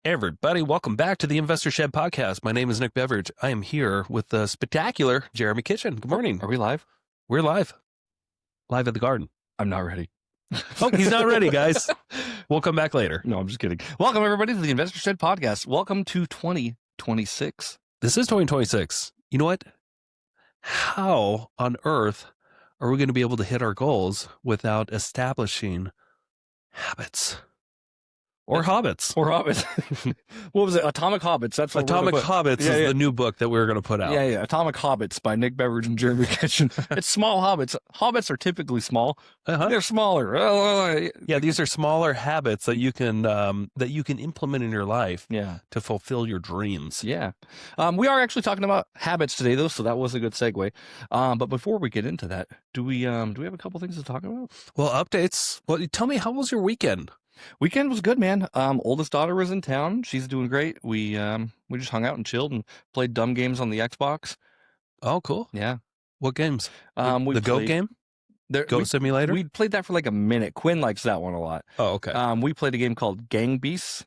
Everybody, welcome back to the Investor Shed podcast. My name is Nick Beveridge. I am here with the spectacular Jeremy Kitchen. Good morning. Are we live? We're live. Live at the garden. I'm not ready. Oh, he's not ready, guys. We'll come back later. No, I'm just kidding. Welcome, everybody, to the Investor Shed podcast. Welcome to 2026. This is 2026. You know what? How on earth are we going to be able to hit our goals without establishing habits? Or hobbits. Or hobbits. What was it? Atomic Hobbits. That's what Atomic Hobbits is the new book that we're going to put out. Yeah. Atomic Hobbits by Nick Beveridge and Jeremy Kitchen. It's small hobbits. Hobbits are typically small. They're smaller. Yeah, these are smaller habits that you can implement in your life to fulfill your dreams. Yeah. We are actually talking about habits today, though, so that was a good segue. But before we get into that, do we have a couple things to talk about? Well, updates. Well, tell me, how was your weekend? Weekend was good, man. Oldest daughter was in town. She's doing great. We just hung out and chilled and played dumb games on the Xbox. Oh, cool. Yeah. What games? The Goat game? Goat Simulator? We played that for like a minute. Quinn likes that one a lot. Oh, okay. We played a game called Gang Beasts,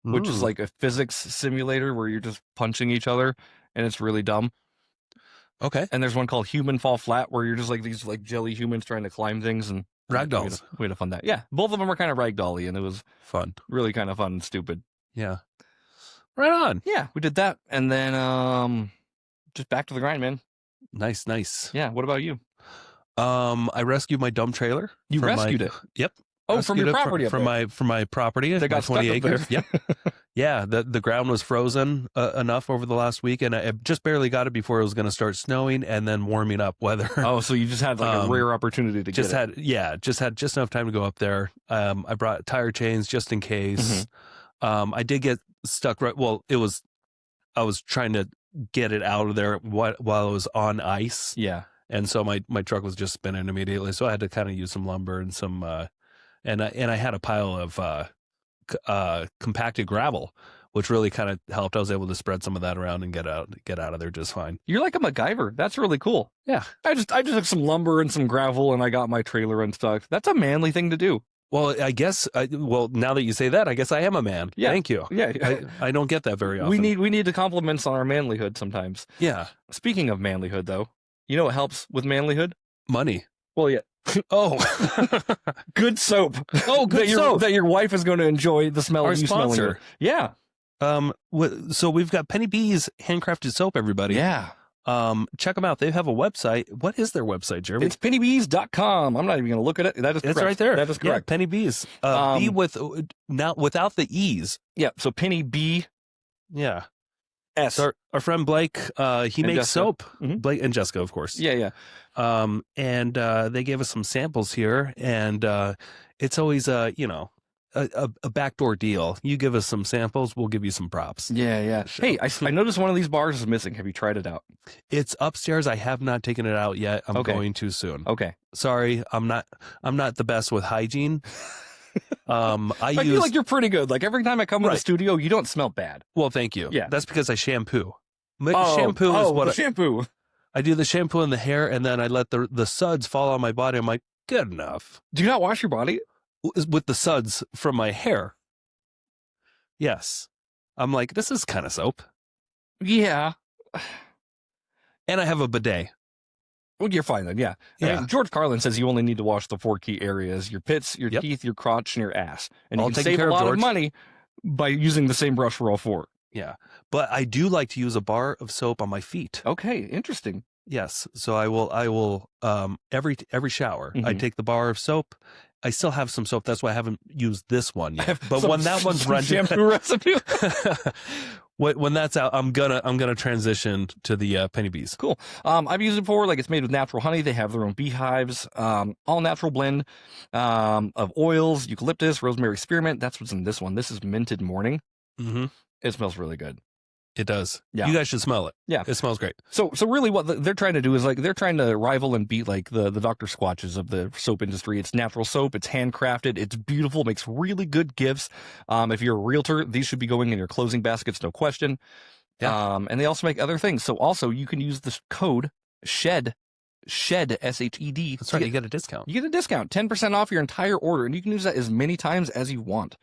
which is like a physics simulator where you're just punching each other, and it's really dumb. Okay. And there's one called Human Fall Flat where you're just like these like jelly humans trying to climb things and Ragdolls. We had a fun that. Yeah. Both of them are kind of ragdoll-y, and it was fun. Really kind of fun and stupid. Yeah. Right on. Yeah, we did that. And then just back to the grind, man. Nice. Yeah. What about you? I rescued my dump trailer. You rescued it? Yep. Oh, from your property from my property. They got 20 acres. Yep. Yeah. The ground was frozen enough over the last week, and I just barely got it before it was going to start snowing and then warming up weather. Oh, so you just had like a rare opportunity to just had just enough time to go up there. I brought tire chains just in case. I did get stuck right. Well, I was trying to get it out of there while it was on ice. Yeah. And so my truck was just spinning immediately. So I had to kind of use some lumber and some, and I had a pile of compacted gravel, which really kind of helped. I was able to spread some of that around and get out of there just fine. You're like a MacGyver. That's really cool. Yeah. I just took some lumber and some gravel and I got my trailer unstuck. That's a manly thing to do. Well, I guess, now that you say that, I guess I am a man. Yeah. Thank you. Yeah. I don't get that very often. We need the compliments on our manlyhood sometimes. Yeah. Speaking of manlyhood, though, you know what helps with manlyhood? Money. Well, yeah. Oh, good soap. Oh, good soap that your wife is going to enjoy the smell of you smelling it. Yeah. So we've got Penny B's handcrafted soap, everybody. Yeah. Check them out. They have a website. What is their website, Jeremy? It's pennybees.com. I'm not even going to look at it. That is correct. It's right there. That is correct. Yeah, Penny B's. B without the E's. Yeah. So Penny B. Yeah. S. So our friend Blake, he makes Jessica. soap. Mm-hmm. Blake and Jessica, of course. Yeah. And they gave us some samples here, and it's always a backdoor deal. You give us some samples, we'll give you some props. Yeah. Hey, I noticed one of these bars is missing. Have you tried it out? It's upstairs. I have not taken it out yet. I'm going to soon. Okay. Sorry, I'm not the best with hygiene. I feel like you're pretty good. Like every time I come to the studio, you don't smell bad. Well, thank you. Yeah. That's because I shampoo. Shampoo Is what shampoo. I do the shampoo in the hair, and then I let the suds fall on my body. I'm like, good enough. Do you not wash your body? With the suds from my hair. Yes. I'm like, this is kind of soap. Yeah. And I have a bidet. Well, you're fine then, yeah. I mean, George Carlin says you only need to wash the 4 key areas: your pits, your teeth, your crotch, and your ass. And you can save a lot of money by using the same brush for all 4. Yeah. But I do like to use a bar of soap on my feet. Okay, interesting. Yes. So I will every shower, I take the bar of soap. I still have some soap. That's why I haven't used this one yet. But when that one's running, shampoo recipe. When that's out, I'm gonna transition to the Penny Bees. Cool. I've used it before. Like, it's made with natural honey. They have their own beehives. All natural blend of oils, eucalyptus, rosemary, spearmint. That's what's in this one. This is minted morning. Mm-hmm. It smells really good. It does. Yeah. You guys should smell it. Yeah. It smells great. So really what they're trying to do is, like, they're trying to rival and beat, like, the Dr. Squatches of the soap industry. It's natural soap. It's handcrafted. It's beautiful. Makes really good gifts. If you're a realtor, these should be going in your closing baskets, no question. Yeah. And they also make other things. So also you can use this code SHED, SHED. That's right. You get a discount. You get a discount, 10% off your entire order. And you can use that as many times as you want.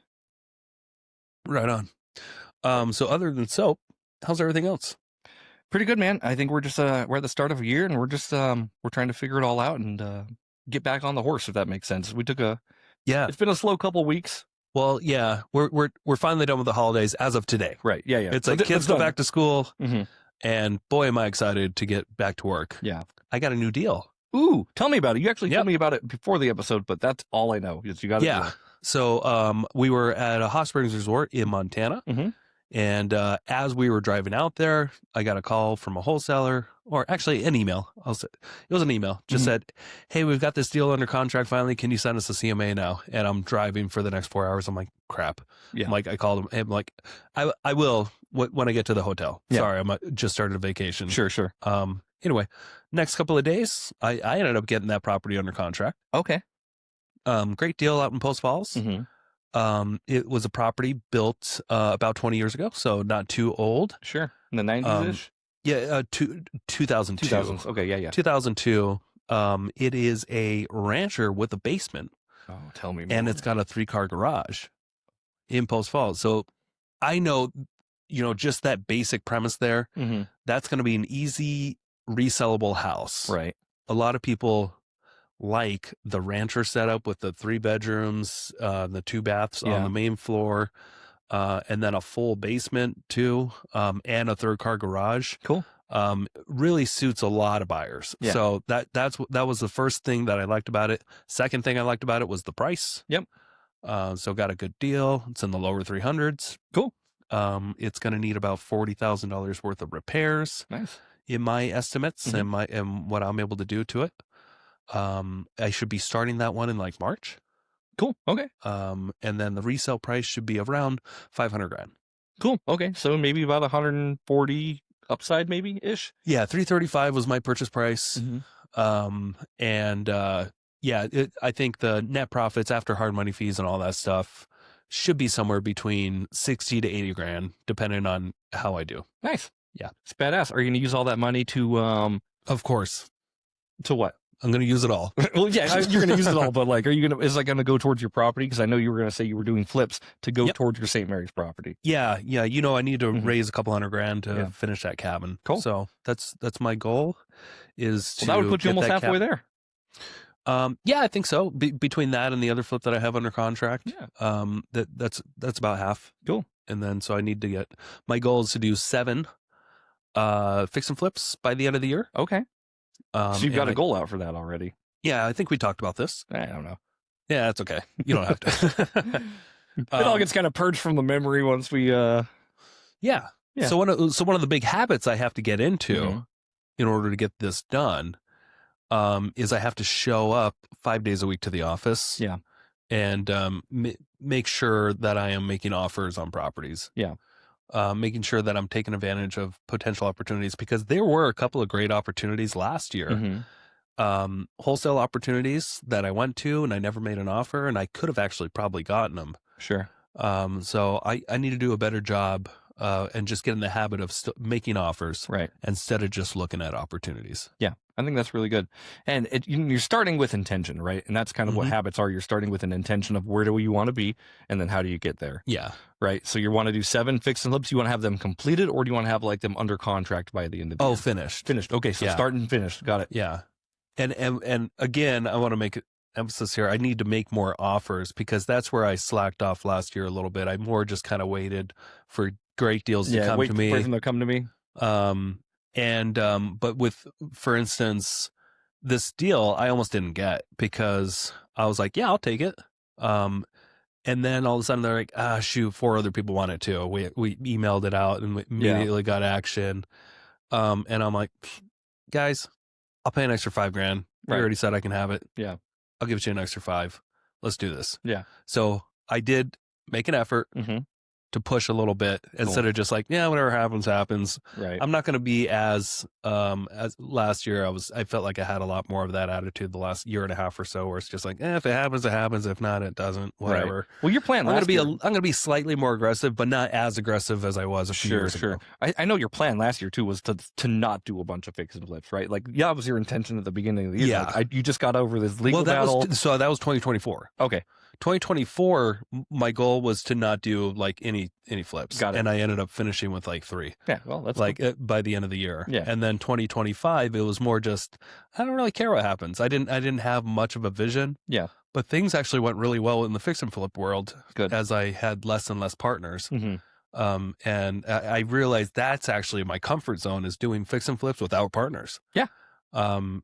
Right on. So other than soap, how's everything else? Pretty good, man. I think we're just we're at the start of a year, and we're just we're trying to figure it all out and get back on the horse, if that makes sense. We took Yeah. it's been a slow couple weeks. Well, yeah, we're finally done with the holidays as of today. Right. Yeah. It's like kids go back to school, Mm-hmm. and boy, am I excited to get back to work. Yeah. I got a new deal. Ooh, tell me about it. You actually told me about it before the episode, but that's all I know. Is you got it. Yeah. So we were at a hot springs resort in Montana. Mm-hmm. And as we were driving out there, I got a call from a wholesaler, or actually an email. It was an email. Just said, "Hey, we've got this deal under contract finally. Can you send us a CMA now?" And I'm driving for the next 4 hours. I'm like, crap. Yeah. I'm like, I called him. I'm like, I will when I get to the hotel. Yeah. Sorry, just started a vacation. Sure. Anyway, next couple of days, I ended up getting that property under contract. Okay. Great deal out in Post Falls. Mm-hmm. It was a property built about 20 years ago, so not too old. Sure. In the 90s-ish? Yeah, 2002. 2000s. Okay, yeah. 2002. It is a rancher with a basement. Oh, tell me more. And it's got a 3-car garage in Post Falls. So I know, just that basic premise there, that's going to be an easy resellable house. Right. A lot of people like the rancher setup with the 3 bedrooms, the 2 baths on the main floor, and then a full basement too, and a 3rd-car garage. Cool. Really suits a lot of buyers. Yeah. So that was the first thing that I liked about it. Second thing I liked about it was the price. Yep. So got a good deal. It's in the lower 300s. Cool. It's going to need about $40,000 worth of repairs. Nice. In my estimates and what I'm able to do to it. I should be starting that one in like March. Cool. Okay. And then the resale price should be around $500,000. Cool. Okay. So maybe about 140 upside, maybe ish. Yeah. 335 was my purchase price. I think the net profits after hard money fees and all that stuff should be somewhere between 60 to 80 grand, depending on how I do. Nice. Yeah. It's badass. Are you going to use all that money to, of course. To what? I'm going to use it all. Well, yeah, you're going to use it all, but like, is that going to go towards your property? Because I know you were going to say you were doing flips to go towards your St. Mary's property. Yeah. I need to raise a couple $100,000 to finish that cabin. Cool. So that's my goal is to that would put you almost halfway there. Yeah, I think so. Between that and the other flip that I have under contract, that's about half. Cool. And then so I need to get, my goal is to do 7 fix and flips by the end of the year. Okay. So you've got a goal out for that already. Yeah, I think we talked about this. I don't know. Yeah, that's okay. You don't have to. It all gets kind of purged from the memory once we. Yeah. So one of the big habits I have to get into in order to get this done is I have to show up 5 days a week to the office. Yeah. And make sure that I am making offers on properties. Yeah. Making sure that I'm taking advantage of potential opportunities, because there were a couple of great opportunities last year. Wholesale opportunities that I went to and I never made an offer, and I could have actually probably gotten them. Sure. So I need to do a better job and just get in the habit of making offers, right, instead of just looking at opportunities. Yeah, I think that's really good. And you're starting with intention, right? And that's kind of what habits are. You're starting with an intention of where do you want to be, and then how do you get there? Yeah. Right. So you want to do 7 fix and flips. You want to have them completed, or do you want to have like them under contract by the end of the year? Finished. Finished. Okay. So start and finish. Got it. Yeah. And again, I want to make emphasis here. I need to make more offers, because that's where I slacked off last year a little bit. I more just kind of waited for great deals to come to me. Wait for them to come to me. But with, for instance, this deal, I almost didn't get, because I was like, yeah, I'll take it. And then all of a sudden they're like, shoot, 4 other people want it too. We emailed it out and we immediately got action. And I'm like, guys, I'll pay an extra $5,000. We already said I can have it. Yeah. I'll give you an extra 5. Let's do this. Yeah. So I did make an effort to push a little bit, instead of just like, yeah, whatever happens, happens. Right. I'm not going to be as last year. I felt like I had a lot more of that attitude the last year and a half or so, where it's just like, if it happens, it happens. If not, it doesn't. Whatever. Right. Well, your plan. I'm going to be slightly more aggressive, but not as aggressive as I was a few years ago. I know your plan last year too was to not do a bunch of fix and flips, right? Like, that was your intention at the beginning of the year. Yeah. Like, you just got over this legal battle. So that was 2024. Okay. 2024, my goal was to not do like any flips. Got it. And I ended up finishing with like 3. Yeah, well, that's like cool. by the end of the year. Yeah. And then 2025, it was more just, I don't really care what happens. I didn't have much of a vision. Yeah. But things actually went really well in the fix and flip world. Good. As I had less and less partners. Mm-hmm. And I realized that's actually my comfort zone, is doing fix and flips without partners. Yeah. And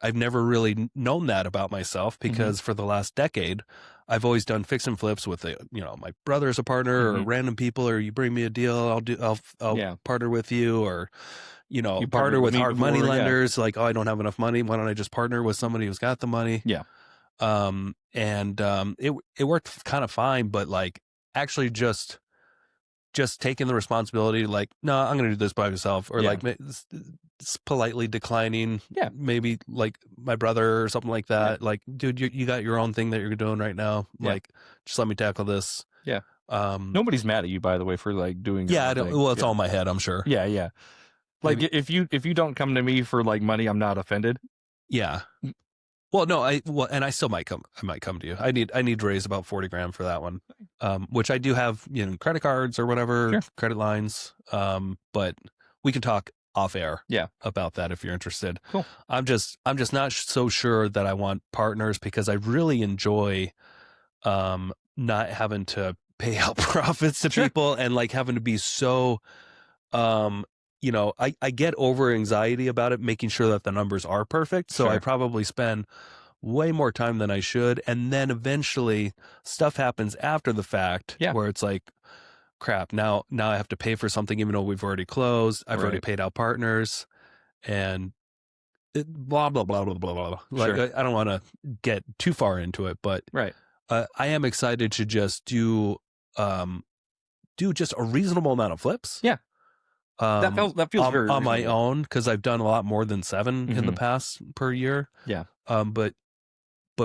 I've never really known that about myself, because for the last decade, I've always done fix and flips with my brother as a partner, or random people, or you bring me a deal, I'll partner with you, or you partner with hard money lenders. Like, oh, I don't have enough money, why don't I just partner with somebody who's got the money? Yeah. It worked kind of fine, but like actually just taking the responsibility, like, no, I'm going to do this by myself, or like politely declining, maybe like my brother or something like that. Like, dude, you got your own thing that you're doing right now. Like, just let me tackle this. Yeah. Nobody's mad at you, by the way, for like doing. Yeah. It's all in my head, I'm sure. Yeah. Yeah. Like, if you don't come to me for like money, I'm not offended. Yeah. Well, no, and I still might come. I might come to you. I need to raise about 40 grand for that one, which I do have, credit cards or whatever, credit lines. But we can talk off air, about that if you're interested. Cool. I'm just not so sure that I want partners, because I really enjoy, not having to pay out profits to people, and like having to be so, I get over anxiety about it, making sure that the numbers are perfect. So I probably spend way more time than I should. And then eventually stuff happens after the fact, where it's like, crap, now I have to pay for something, even though we've already closed. I've already paid out partners, and blah, blah, blah, blah, blah, blah. Like, I don't want to get too far into it, but I am excited to just do just a reasonable amount of flips. Yeah. That feels very on my own, because I've done a lot more than 7 in the past per year. Yeah. But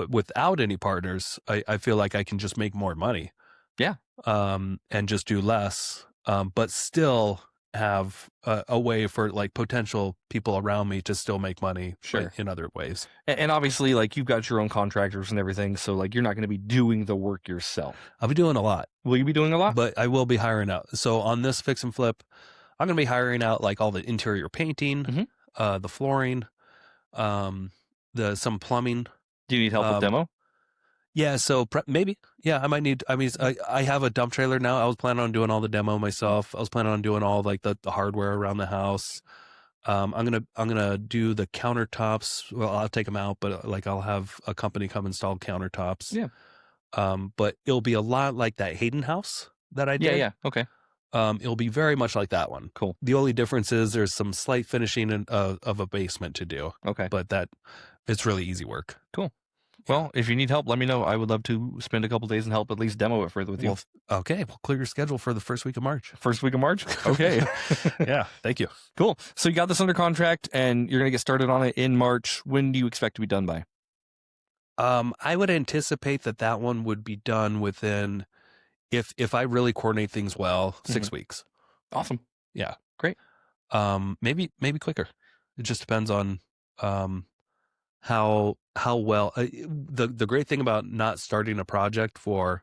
without any partners, I feel like I can just make more money. Yeah. And just do less, but still have a way for like potential people around me to still make money in other ways. And obviously, like, you've got your own contractors and everything, so like you're not going to be doing the work yourself. I'll be doing a lot. Will you be doing a lot? But I will be hiring out. So on this fix and flip, I'm going to be hiring out like all the interior painting, the flooring, some plumbing. Do you need help with demo? Yeah, so maybe. Yeah, I might need. I mean, I have a dump trailer now. I was planning on doing all the demo myself. I was planning on doing all like the hardware around the house. I'm gonna do the countertops. Well, I'll take them out, but like I'll have a company come install countertops. Yeah. But it'll be a lot like that Hayden house that I did. Yeah. Okay. It'll be very much like that one. Cool. The only difference is there's some slight finishing of a basement to do. Okay. But it's really easy work. Cool. Well, if you need help, let me know. I would love to spend a couple days and help at least demo it further with you. Okay, we'll clear your schedule for the first week of March. First week of March? Okay. Yeah, thank you. Cool. So you got this under contract, and you're going to get started on it in March. When do you expect to be done by? I would anticipate that one would be done within, if I really coordinate things well, 6 weeks. Awesome. Yeah. Great. Maybe quicker. It just depends on how well. The great thing about not starting a project for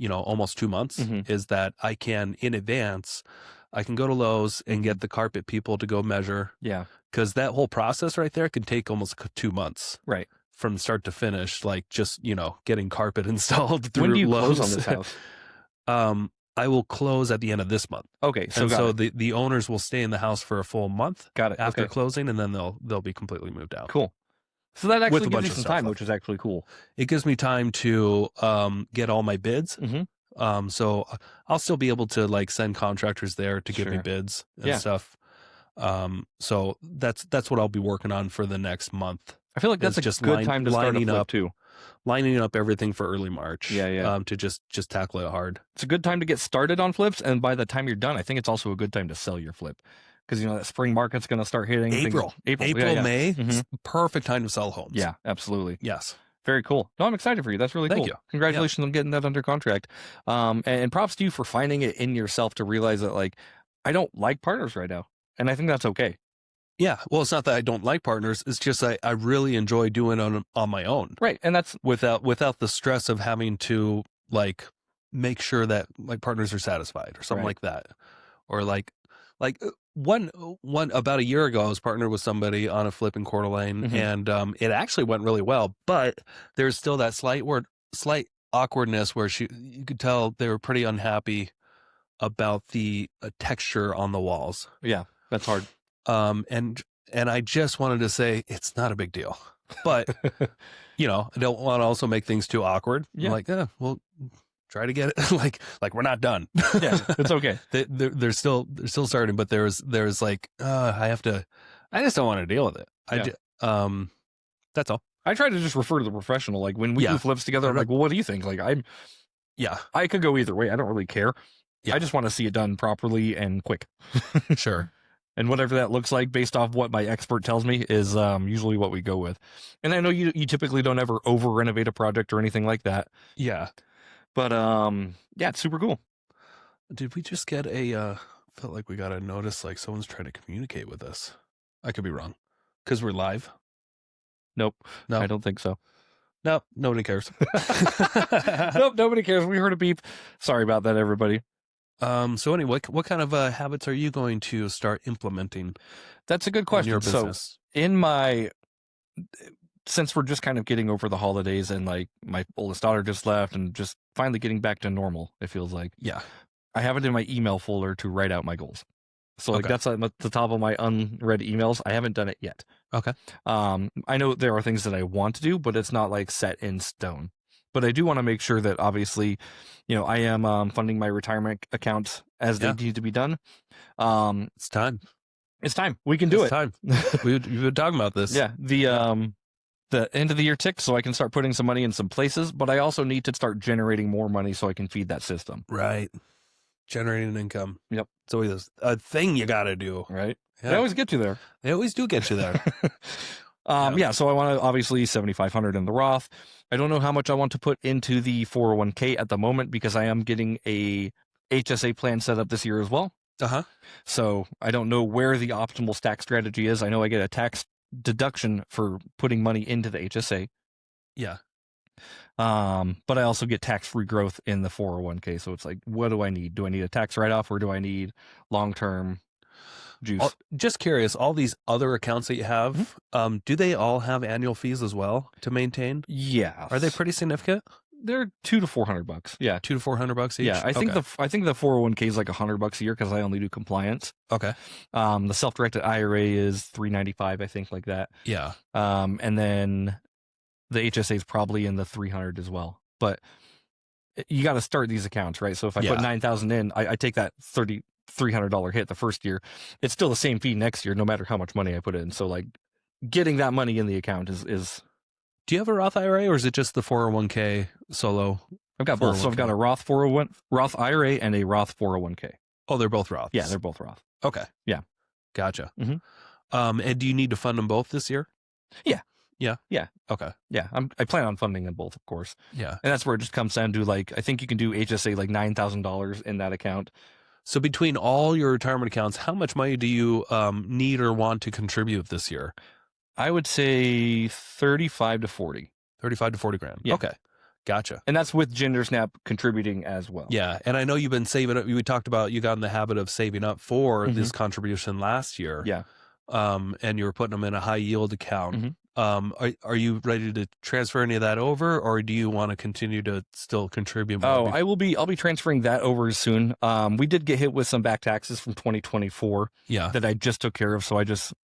almost 2 months is that I can, in advance, I can go to Lowe's and get the carpet people to go measure. Yeah. Because that whole process right there can take almost 2 months. Right. From start to finish, like just getting carpet installed through When do you Lowe's. close on this house? I will close at the end of this month. Okay, so the owners will stay in the house for a full month. Got it. After closing, and then they'll be completely moved out. Cool. So that actually gives you some time, which is actually cool. It gives me time to get all my bids. So I'll still be able to like send contractors there to give me bids and stuff. So that's what I'll be working on for the next month. I feel like that's a good time to start a flip too. Lining up everything for early March. Yeah. To just tackle it hard. It's a good time to get started on flips, and by the time you're done, I think it's also a good time to sell your flip, because that spring market's going to start hitting. April, May, perfect time to sell homes. Yeah, absolutely. Yes. Very cool. No, I'm excited for you. That's really cool. Thank you. Congratulations on getting that under contract. And props to you for finding it in yourself to realize that, like, I don't like partners right now, and I think that's okay. Yeah. Well, it's not that I don't like partners. It's just I really enjoy doing it on my own. Right. And that's without the stress of having to like make sure that like partners are satisfied or something Right. like that. Or like one about a year ago, I was partnered with somebody on a flip in Coeur d'Alene, and it actually went really well. But there's still that slight awkwardness where you could tell they were pretty unhappy about the texture on the walls. Yeah, that's hard. And I just wanted to say it's not a big deal, but I don't want to also make things too awkward. Yeah. I'm like, well, try to get it. like we're not done. Yeah, it's okay. They're still starting, but there's like, I just don't want to deal with it. That's all. I try to just refer to the professional. Like when we do flips together, I'm like, well, what do you think? Like I could go either way. I don't really care. Yeah. I just want to see it done properly and quick. Sure. And whatever that looks like based off what my expert tells me is usually what we go with. And I know you typically don't ever over renovate a project or anything like that. Yeah. But yeah, it's super cool. Did we just get felt like we got a notice like someone's trying to communicate with us? I could be wrong. Because we're live? Nope. No. I don't think so. No, nobody cares. Nope, nobody cares. We heard a beep. Sorry about that, everybody. So anyway, what kind of habits are you going to start implementing? That's a good question. In your business? So since we're just kind of getting over the holidays and like my oldest daughter just left and just finally getting back to normal, it feels like. Yeah. I have it in my email folder to write out my goals. So like that's at the top of my unread emails. I haven't done it yet. Okay. I know there are things that I want to do, but it's not like set in stone. But I do want to make sure that obviously, I am funding my retirement accounts as they need to be done. It's time. It's time. We can do it. Time. We've been talking about this. Yeah. The end of the year ticks, so I can start putting some money in some places, but I also need to start generating more money so I can feed that system. Right. Generating income. Yep. It's always a thing you got to do. Right. Yeah. They always get you there. They always do get you there. Yeah. So I want to obviously 7,500 in the Roth. I don't know how much I want to put into the 401k at the moment because I am getting a HSA plan set up this year as well. So I don't know where the optimal tax strategy is. I know I get a tax deduction for putting money into the HSA. Yeah. But I also get tax-free growth in the 401k. So it's like, what do I need? Do I need a tax write-off or do I need long-term juice? Just curious, all these other accounts that you have, do they all have annual fees as well to maintain? Yeah. Are they pretty significant? They're $200 to $400. Yeah. $200 to $400 each? Yeah. I think the 401k is like $100 a year because I only do compliance. Okay. The self-directed IRA is $395, I think, like that. Yeah. And then the HSA is probably in the 300 as well. But you got to start these accounts, right? So if I put 9,000 in, I take that $300 hit the first year. It's still the same fee next year, no matter how much money I put in. So like getting that money in the account is. Do you have a Roth IRA or is it just the 401k solo? I've got both. So I've got a Roth IRA and a Roth 401k. Oh, they're both Roths. Yeah, they're both Roth. Okay. Yeah. Gotcha. And do you need to fund them both this year? Yeah. Yeah. Yeah. Okay. Yeah. I plan on funding them both, of course. Yeah. And that's where it just comes down to like, I think you can do HSA like $9,000 in that account. So between all your retirement accounts, how much money do you need or want to contribute this year? I would say 35 to 40. 35 to 40 grand. Yeah. Okay. Gotcha. And that's with GenderSnap contributing as well. Yeah. And I know you've been saving up. We talked about you got in the habit of saving up for this contribution last year. Yeah. And you were putting them in a high yield account. Are you ready to transfer any of that over, or do you want to continue to still contribute more? I'll be transferring that over soon. We did get hit with some back taxes from 2024 that I just took care of. So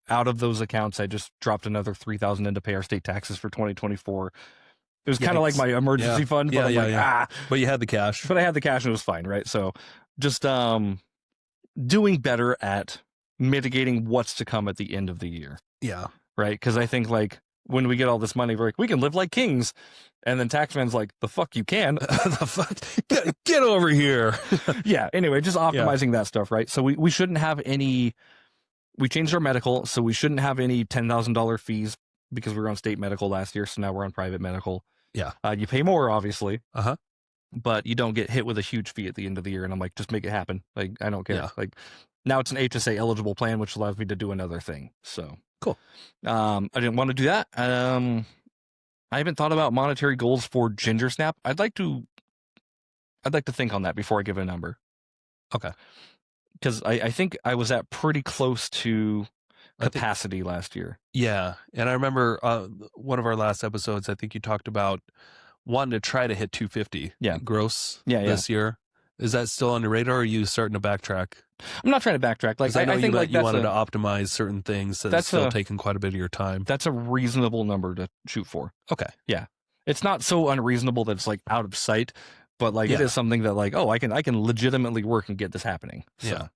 out of those accounts, I just dropped another $3,000 in to pay our state taxes for 2024. It was kind of like my emergency fund, but But you had the cash. But I had the cash and it was fine, right? So just doing better at mitigating what's to come at the end of the year. Yeah. Right? Because I think like when we get all this money, we're like, we can live like kings. And then Taxman's like, the fuck you can. The fuck? Get over here. Yeah. Anyway, just optimizing that stuff, right? So we shouldn't have any, we changed our medical, so we shouldn't have any $10,000 fees because we were on state medical last year. So now we're on private medical. Yeah. You pay more, obviously. But you don't get hit with a huge fee at the end of the year. And I'm like, just make it happen. Like, I don't care. Yeah. Like, Now it's an HSA eligible plan, which allows me to do another thing. So Cool. I didn't want to do that. I haven't thought about monetary goals for Ginger Snap. I'd like to think on that before I give a number. Okay. Because I think I was at pretty close to capacity last year. Yeah. And I remember one of our last episodes, I think you talked about wanting to try to hit 250 gross this year. Is that still on your radar, or are you starting to backtrack? I'm not trying to backtrack. Like I think like you wanted to optimize certain things that's still taking quite a bit of your time. That's a reasonable number to shoot for. Okay. Yeah. It's not so unreasonable that it's like out of sight, but like it is something that like, oh, I can legitimately work and get this happening. So. Yeah.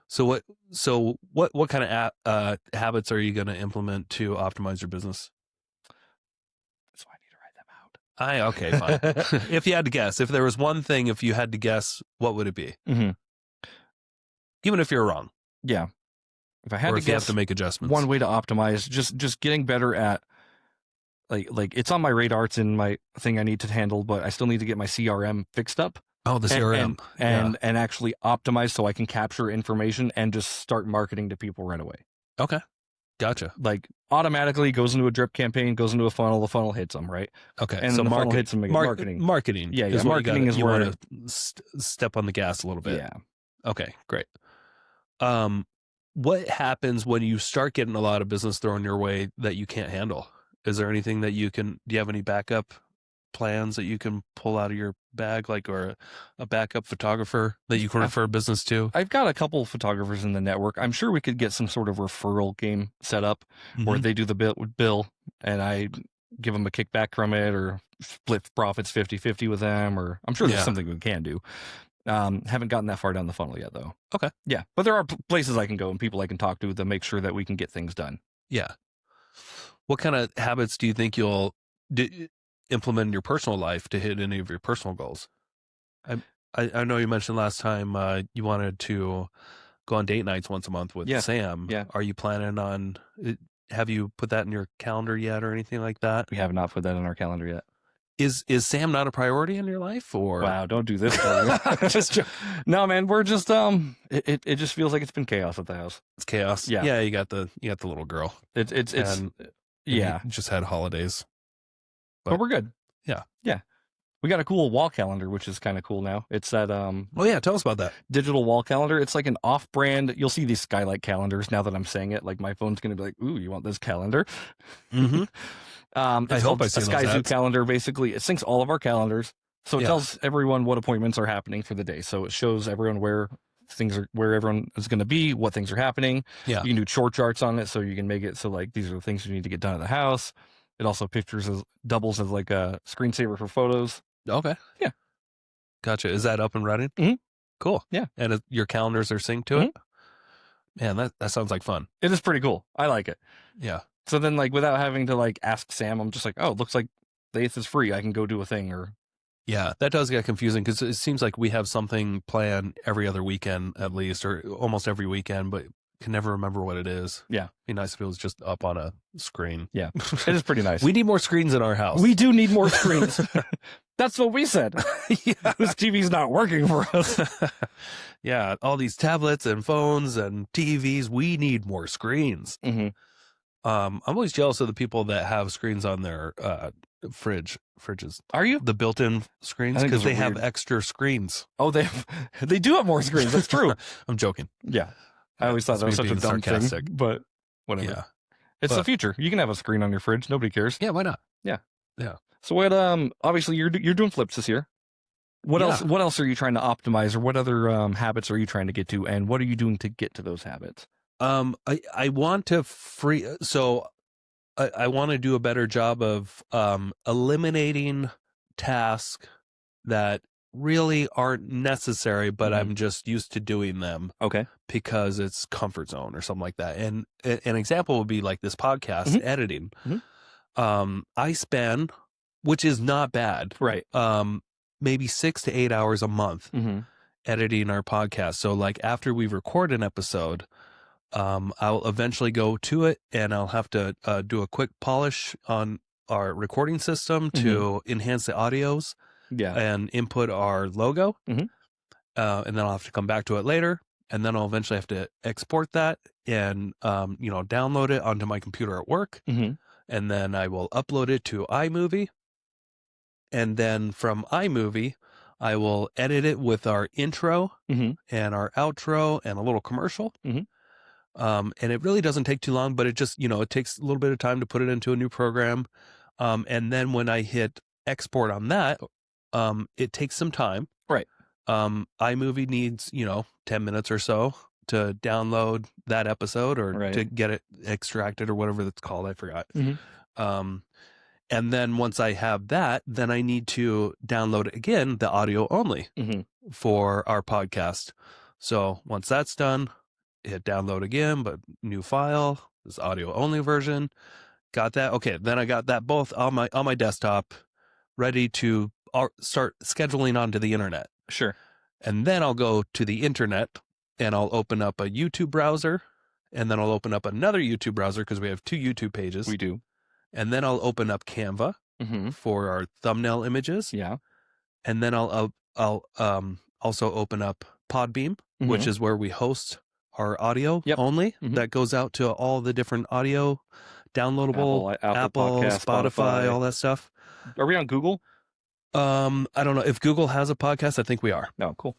So what kind of habits are you going to implement to optimize your business? So I need to write them out. Okay, fine. If you had to guess, if there was one thing, if you had to guess, what would it be? Mm-hmm. Even if you're wrong. Yeah. If I had to guess, you have to make adjustments. One way to optimize, just getting better at like it's on my radar. It's in my thing I need to handle, but I still need to get my CRM fixed up. Oh, the CRM. And actually optimize so I can capture information and just start marketing to people right away. Okay. Gotcha. Like automatically goes into a drip campaign, goes into a funnel, the funnel hits them, right? Okay. And so the funnel hits them again. Marketing. Yeah. Marketing is you where want to step on the gas a little bit. Yeah. Okay, great. What happens when you start getting a lot of business thrown your way that you can't handle? Is there anything that do you have any backup plans that you can pull out of your bag, like, or a backup photographer that you can refer business to? I've got a couple of photographers in the network. I'm sure we could get some sort of referral game set up where they do the bill and I give them a kickback from it, or split profits 50-50 with them, or I'm sure there's something we can do. Haven't gotten that far down the funnel yet, though. Okay. Yeah. But there are places I can go and people I can talk to that make sure that we can get things done. Yeah. What kind of habits do you think you'll implement in your personal life to hit any of your personal goals? I know you mentioned last time you wanted to go on date nights once a month with Sam. Yeah. Are you planning on, have you put that in your calendar yet or anything like that? We have not put that in our calendar yet. Is Sam not a priority in your life, or? Wow, don't do this. No, man, we're just it just feels like it's been chaos at the house. It's chaos. Yeah. Yeah, you got the little girl. It's you just had holidays. But we're good. Yeah. Yeah. We got a cool wall calendar, which is kind of cool now. It's that oh yeah, tell us about that. Digital wall calendar. It's like an off-brand. You'll see these skylight calendars now that I'm saying it. Like my phone's gonna be like, ooh, you want this calendar? Mm-hmm. I hope I see a Sky Zoo calendar. Basically, it syncs all of our calendars, so it tells everyone what appointments are happening for the day. So it shows everyone where everyone is going to be, what things are happening. Yeah, you can do chore charts on it, so you can make it so like these are the things you need to get done at the house. It also doubles as like a screensaver for photos. Okay. Yeah. Gotcha. Is that up and running? Mm-hmm. Cool. Yeah. And your calendars are synced to it? Man, that sounds like fun. It is pretty cool. I like it. Yeah. So then, like, without having to, like, ask Sam, I'm just like, oh, it looks like the 8th is free. I can go do a thing, or... Yeah, that does get confusing because it seems like we have something planned every other weekend at least, or almost every weekend, but can never remember what it is. Yeah. It'd be nice if it was just up on a screen. Yeah. It is pretty nice. We need more screens in our house. We do need more screens. That's what we said. This TV's not working for us. Yeah, all these tablets and phones and TVs, we need more screens. Mm-hmm. I'm always jealous of the people that have screens on their fridges. Are you? The built-in screens, because they have extra screens. Oh, they do have more screens. That's true. I'm joking. Yeah. I always thought that was such a dumb thing, but whatever. Yeah. It's the future. You can have a screen on your fridge. Nobody cares. Yeah, why not? Yeah. Yeah. So what, obviously you're doing flips this year. What else are you trying to optimize, or what other habits are you trying to get to, and what are you doing to get to those habits? I want to I want to do a better job of eliminating tasks that really aren't necessary, but I'm just used to doing them. Okay. Because it's comfort zone or something like that. And an example would be like this podcast editing. Mm-hmm. I spend, which is not bad, right? Maybe 6 to 8 hours a month editing our podcast. So like after we record an episode, I'll eventually go to it and I'll have to do a quick polish on our recording system to enhance the audios and input our logo. And then I'll have to come back to it later, and then I'll eventually have to export that and download it onto my computer at work, Mhm. and then I will upload it to iMovie, and then from iMovie I will edit it with our intro Mhm. and our outro and a little commercial. Mhm. And it really doesn't take too long, but it just, it takes a little bit of time to put it into a new program. And then when I hit export on that, it takes some time. Right. iMovie needs, 10 minutes or so to download that episode or Right. to get it extracted or whatever that's called. I forgot. Mhm. And then once I have that, then I need to download again the audio only Mhm. for our podcast. So once that's done, hit download again, but new file, this audio only version. Got that. Okay, then I got that both on my desktop, ready to start scheduling onto the internet. Sure. And then I'll go to the internet and I'll open up a YouTube browser, and then I'll open up another YouTube browser because we have 2 YouTube pages. We do. And then I'll open up Canva Mhm. for our thumbnail images. Yeah. And then I'll also open up Podbeam, which Mhm. is where we host our audio Yep. only. Mhm. That goes out to all the different audio downloadable, Apple Podcast, Spotify, Spotify. all that stuff. Are we on Google? I don't know if Google has a podcast. I think we are. No, cool.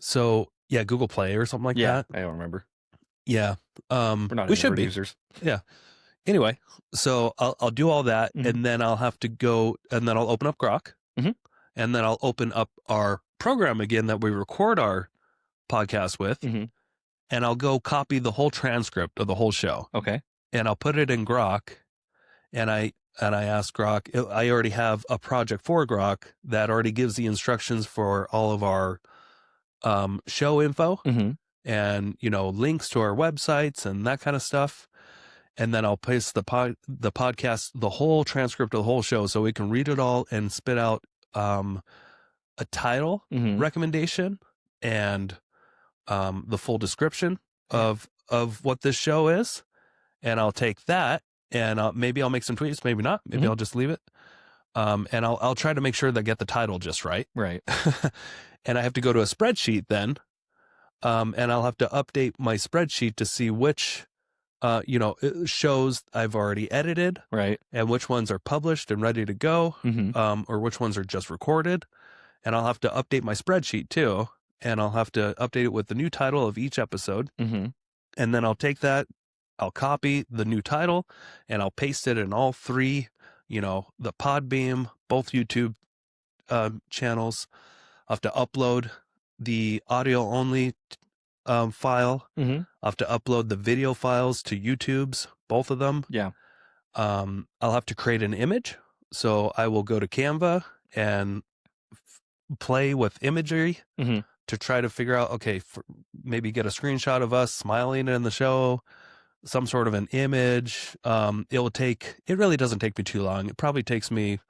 So yeah, Google Play or something like that. I don't remember. Yeah. We're not we should Android be users. Yeah. Anyway, so I'll do all that, Mhm. and then I'll have to go, and then I'll open up Grok, Mhm. and then I'll open up our program again that we record our podcast with, Mhm. and I'll go copy the whole transcript of the whole show, Okay. and I'll put it in Grok, and I ask Grok. I already have a project for Grok that already gives the instructions for all of our show info Mhm. and links to our websites and that kind of stuff. And then I'll paste the podcast, the whole transcript of the whole show, so we can read it all and spit out a title Mhm. recommendation and the full description of what this show is. And I'll take that and maybe I'll make some tweets, maybe not, maybe Mhm. I'll just leave it. And I'll try to make sure that I get the title just right. Right. And I have to go to a spreadsheet then, and I'll have to update my spreadsheet to see which shows I've already edited, Right. and which ones are published and ready to go, Mhm. or which ones are just recorded. And I'll have to update my spreadsheet too, and I'll have to update it with the new title of each episode. Mhm. And then I'll take that, I'll copy the new title, and I'll paste it in all 3, the Podbeam, both YouTube channels. I'll have to upload the audio only file. Mhm. I'll have to upload the video files to YouTube's, both of them. Yeah. I'll have to create an image. So I will go to Canva and play with imagery Mhm. to try to figure out, okay, maybe get a screenshot of us smiling in the show, some sort of an image. It really doesn't take me too long. It probably takes me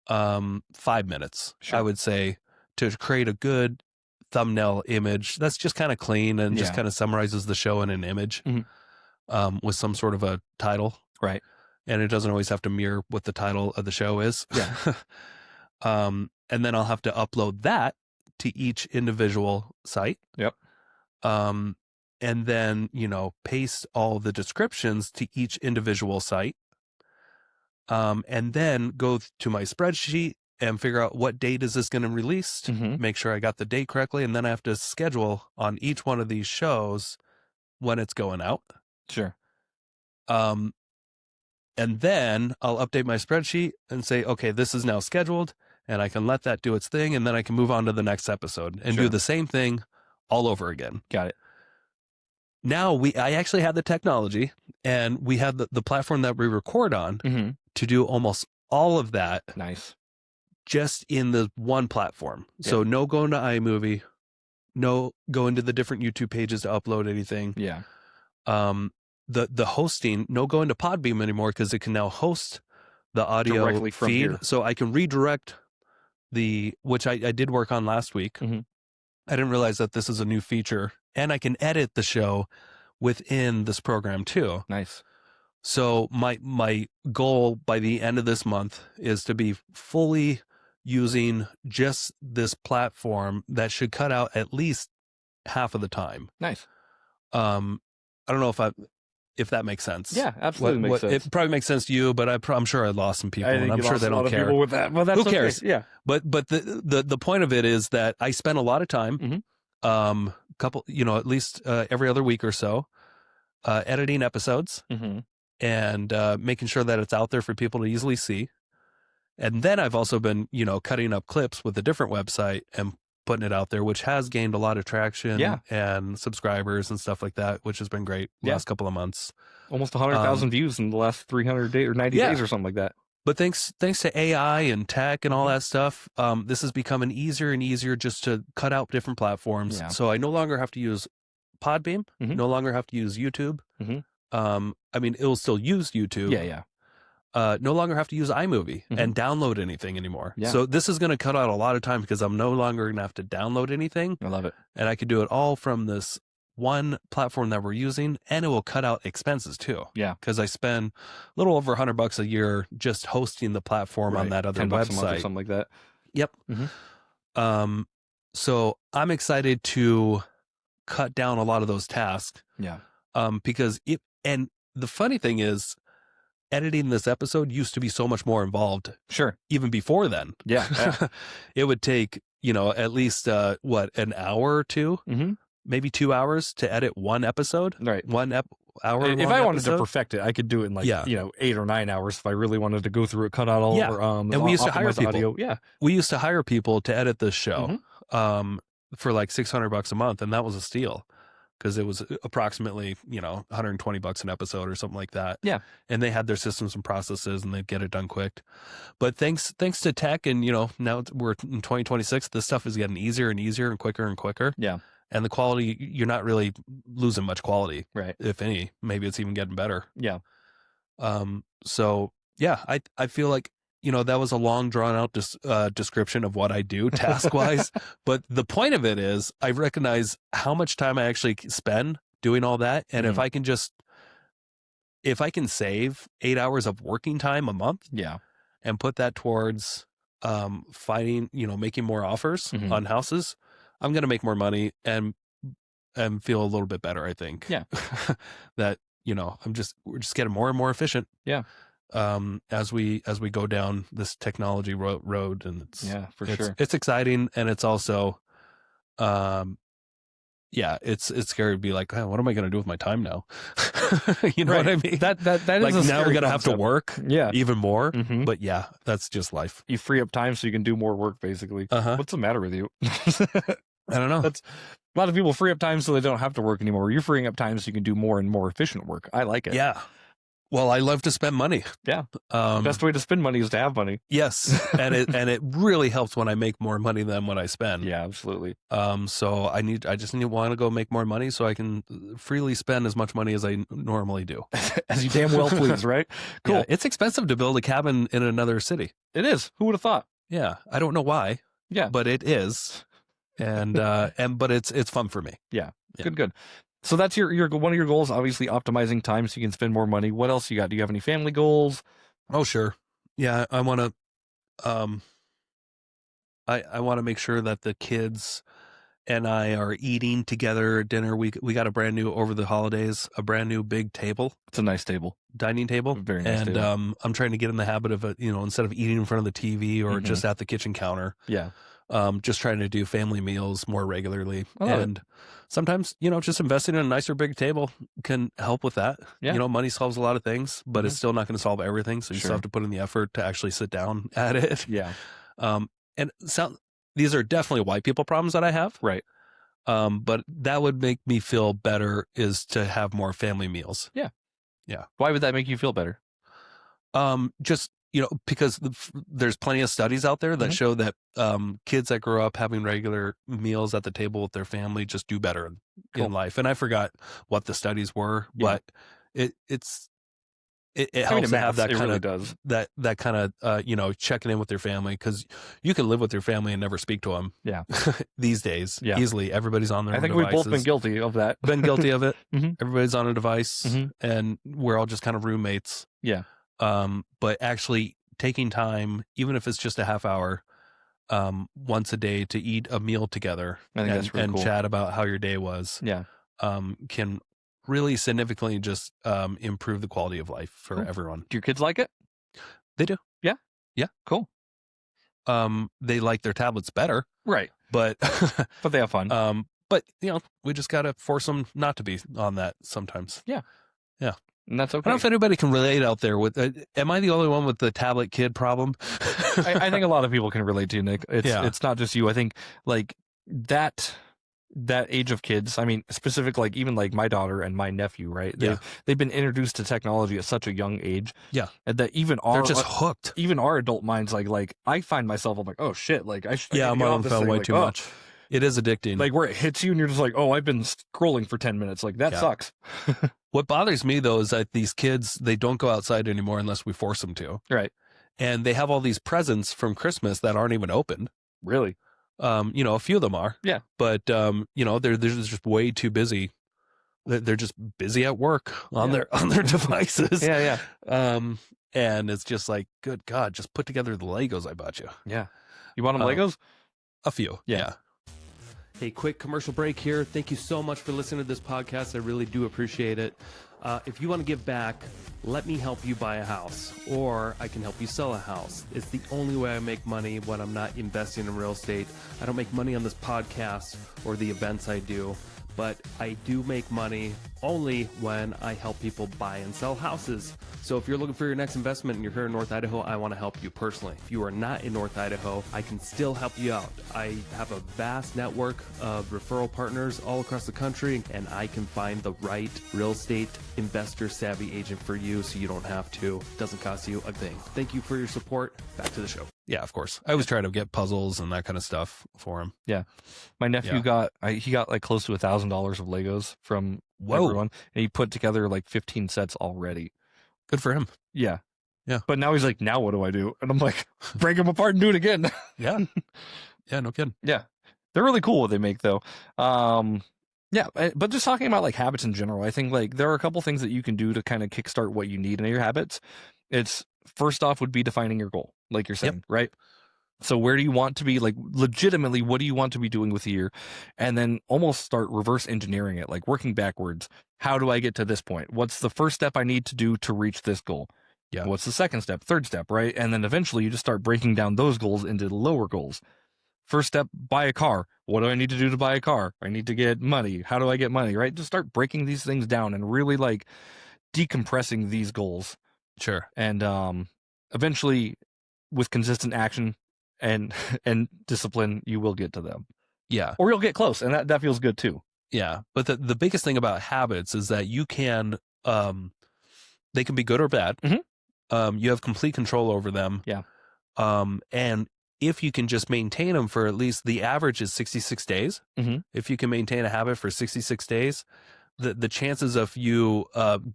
5 minutes, Sure. I would say, to create a good thumbnail image that's just kind of clean and just Yeah. kind of summarizes the show in an image, Mhm. with some sort of a title. Right. And it doesn't always have to mirror what the title of the show is. Yeah. And then I'll have to upload that to each individual site. Yep. And then, paste all the descriptions to each individual site. And then go to my spreadsheet and figure out what date is this going to release, Mhm. make sure I got the date correctly. And then I have to schedule on each one of these shows when it's going out. Sure. And then I'll update my spreadsheet and say, okay, this is now scheduled, and I can let that do its thing. And then I can move on to the next episode and Sure. do the same thing all over again. Got it. Now I actually have the technology, and we have the platform that we record on Mhm. to do almost all of that Nice. just in the one platform. So no going to iMovie, no going to the different YouTube pages to upload anything. Yeah. The hosting, no going to Podbeam anymore because it can now host the audio Directly from feed. here. So I can redirect which I did work on last week. Mhm. I didn't realize that this is a new feature, and I can edit the show within this program too. Nice. So my goal by the end of this month is to be fully using just this platform that should cut out at least half of the time. Nice. I don't know if that makes sense. Yeah, absolutely makes sense. It probably makes sense to you, but I'm sure I lost some people, and I'm sure they don't care. People with that. Well, that's who cares? Okay. Yeah. But the point of it is that I spend a lot of time, couple, at least every other week or so, editing episodes and making sure that it's out there for people to easily see. And then I've also been, cutting up clips with a different website and putting it out there, which has gained a lot of traction and subscribers and stuff like that, which has been great the last couple of months. Almost 100,000 views in the last 300 days or 90 days or something like that. But thanks to AI and tech and all that stuff, this is becoming easier and easier just to cut out different platforms. Yeah. So I no longer have to use Podbeam, no longer have to use YouTube. I mean, it will still use YouTube. Yeah. No longer have to use iMovie and download anything anymore. Yeah. So this is going to cut out a lot of time because I'm no longer going to have to download anything. I love it. And I could do it all from this one platform that we're using, and it will cut out expenses too. Yeah. Because I spend a little over $100 a year just hosting the platform on that other $10 website. A month or something like that. Yep. So I'm excited to cut down a lot of those tasks. Yeah. Because and the funny thing is, editing this episode used to be so much more involved. Sure. Even before then. Yeah. It would take, at least, an hour or two, maybe 2 hours to edit one episode. Right. 1 hour. If I wanted to perfect it, I could do it in 8 or 9 hours if I really wanted to go through it, cut out all and we used to hire people. Audio. Yeah. We used to hire people to edit this show for like $600 a month, and that was a steal. Because it was approximately, $120 an episode or something like that. Yeah. And they had their systems and processes and they'd get it done quick. But thanks to tech and, now we're in 2026, this stuff is getting easier and easier and quicker. Yeah. And the quality, you're not really losing much quality. Right. If any, maybe it's even getting better. Yeah. So yeah, I feel like, that was a long drawn out description of what I do task wise. But the point of it is I recognize how much time I actually spend doing all that. And if I can save 8 hours of working time a month and put that towards finding, making more offers on houses, I'm going to make more money and feel a little bit better, I think. Yeah. That, we're just getting more and more efficient. Yeah. As we go down this technology road, and sure. It's exciting, and it's also, it's scary to be like, oh, what am I going to do with my time now? You know what I mean? That like is now we're going to have to work, even more. But that's just life. You free up time so you can do more work, basically. What's the matter with you? I don't know. A lot of people free up time so they don't have to work anymore. You're freeing up time so you can do more and more efficient work. I like it. Yeah. Well, I love to spend money. Yeah. The best way to spend money is to have money. Yes. And it really helps when I make more money than what I spend. Yeah, absolutely. So I just want to go make more money so I can freely spend as much money as I normally do. As you damn well please, right? Cool. Yeah, it's expensive to build a cabin in another city. It is. Who would have thought? Yeah. I don't know why. Yeah. But it is. But it's fun for me. Yeah. Good. So that's your one of your goals, obviously optimizing time so you can spend more money. What else you got? Do you have any family goals? Oh, sure. Yeah, I want to I want to make sure that the kids and I are eating together at dinner. We got a brand new over the holidays, a brand new big table. It's a nice table. Dining table. Very nice table. And I'm trying to get in the habit of instead of eating in front of the TV or just at the kitchen counter. Yeah. Just trying to do family meals more regularly. And sometimes, just investing in a nicer big table can help with that. Yeah. Money solves a lot of things, but it's still not going to solve everything. So you still have to put in the effort to actually sit down at it. Yeah. These are definitely white people problems that I have. Right. But that would make me feel better is to have more family meals. Yeah. Yeah. Why would that make you feel better? Just, because there's plenty of studies out there that show that kids that grow up having regular meals at the table with their family just do better in life. And I forgot what the studies were, but it helps to have that kind really of does. that kind of checking in with your family, because you can live with your family and never speak to them. Yeah. These days, easily everybody's on their own devices. I think we've both been guilty of that. Been guilty of it. Everybody's on a device, and we're all just kind of roommates. Yeah. But actually taking time, even if it's just a half hour, once a day to eat a meal together I think that's really and cool. chat about how your day was, Yeah. can really significantly just improve the quality of life for Cool. everyone. Do your kids like it? They do. Yeah. Yeah. Cool. They like their tablets better, Right. but But they have fun. but we just gotta force them not to be on that sometimes. Yeah. Yeah. And that's I okay. don't know if anybody can relate out there with. Am I the only one with the tablet kid problem? I think a lot of people can relate to you, Nick. It's not just you. I think like that age of kids, I mean, specific, like even like my daughter and my nephew, right? They've been introduced to technology at such a young age. Yeah. And that even they're just hooked. Even our adult minds, like I find myself, I'm like, oh shit, like I'm on the phone way too much. It is addicting. Like where it hits you and you're just like, oh, I've been scrolling for 10 minutes. Like that sucks. What bothers me though is that these kids, they don't go outside anymore unless we force them to. Right. And they have all these presents from Christmas that aren't even opened. Really? A few of them are. Yeah. But they're just way too busy. They're just busy at work on their devices. Yeah. And it's just like, good God, just put together the Legos I bought you. Yeah. You want them Legos? A few. Yeah. Hey, quick commercial break here. Thank you so much for listening to this podcast. I really do appreciate it. If you want to give back, let me help you buy a house, or I can help you sell a house. It's the only way I make money when I'm not investing in real estate. I don't make money on this podcast or the events I do, but I do make money only when I help people buy and sell houses. So if you're looking for your next investment and you're here in North Idaho, I want to help you personally. If you are not in North Idaho, I can still help you out. I have a vast network of referral partners all across the country, and I can find the right real estate investor savvy agent for you so you don't have to. It doesn't cost you a thing. Thank you for your support. Back to the show. Yeah, of course. I was trying to get puzzles and that kind of stuff for him. Yeah. My nephew got like close to $1,000 of Legos from everyone, and he put together like 15 sets already. Good for him. Yeah. Yeah. But now he's like, now what do I do? And I'm like, break them apart and do it again. Yeah. Yeah, no kidding. Yeah. They're really cool what they make though. Yeah, but just talking about like habits in general, I think like there are a couple things that you can do to kind of kickstart what you need in your habits. It's first off would be defining your goal, like you're saying, right? So where do you want to be? Like legitimately, what do you want to be doing with the year? And then almost start reverse engineering it, like working backwards. How do I get to this point? What's the first step I need to do to reach this goal? Yeah. What's the second step, third step, right? And then eventually you just start breaking down those goals into lower goals. First step, buy a car. What do I need to do to buy a car? I need to get money. How do I get money, right? Just start breaking these things down and really like decompressing these goals. Sure. And eventually with consistent action and discipline, you will get to them. Yeah. Or you'll get close, and that feels good too. Yeah. But the biggest thing about habits is that you can they can be good or bad. Mm-hmm. You have complete control over them. Yeah. And if you can just maintain them for at least the average is 66 days. Mm-hmm. If you can maintain a habit for 66 days, the chances of you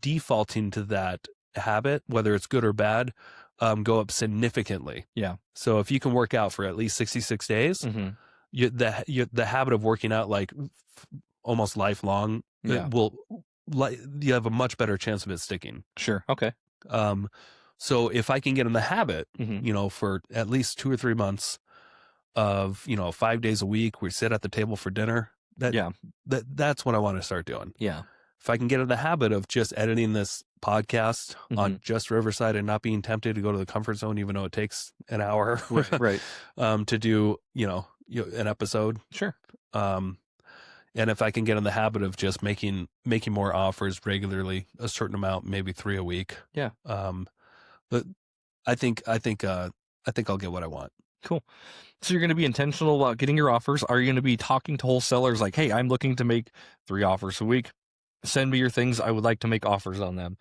defaulting to that habit, whether it's good or bad, go up significantly. Yeah. So if you can work out for at least 66 days, Mm-hmm. the habit of working out like almost lifelong, you have a much better chance of it sticking. Sure. Okay. So if I can get in the habit, Mm-hmm. For at least 2 or 3 months of, 5 days a week, we sit at the table for dinner. That's what I want to start doing. Yeah. If I can get in the habit of just editing this podcast on just Riverside and not being tempted to go to the comfort zone, even though it takes an hour, right. To do, an episode. Sure. And if I can get in the habit of just making more offers regularly, a certain amount, maybe 3 a week. Yeah. But I think I'll get what I want. Cool. So you're going to be intentional about getting your offers. Are you going to be talking to wholesalers like, hey, I'm looking to make 3 offers a week. Send me your things. I would like to make offers on them.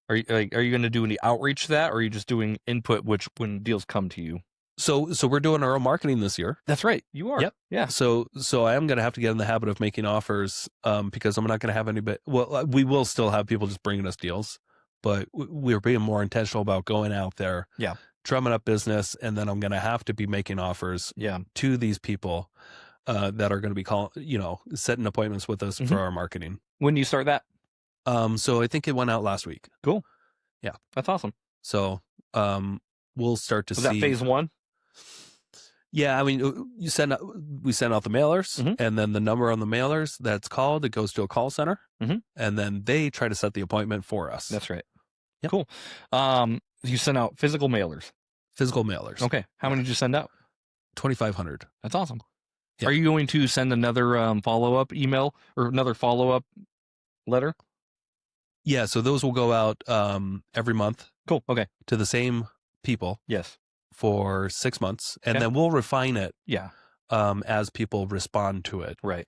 Are you going to do any outreach to that, or are you just doing input, which when deals come to you? So we're doing our own marketing this year. That's right. You are. Yep. Yeah. So I am going to have to get in the habit of making offers because I'm not going to have anybody. Well, we will still have people just bringing us deals, but we're being more intentional about going out there, drumming up business, and then I'm going to have to be making offers to these people that are going to be setting appointments with us for our marketing. When do you start that? So I think it went out last week. Cool. Yeah. That's awesome. So we'll start to see. Was that phase 1? Yeah, I mean, we send out the mailers, Mhm. and then the number on the mailers that's called, it goes to a call center, Mhm. and then they try to set the appointment for us. That's right. Yep. Cool. You send out physical mailers. Physical mailers. Okay. How many did you send out? 2,500. That's awesome. Yeah. Are you going to send another follow-up email or another follow-up letter? Yeah, so those will go out every month Cool. Okay. to the same people Yes. for 6 months, and Okay. then we'll refine it Yeah. as people respond to it. Right.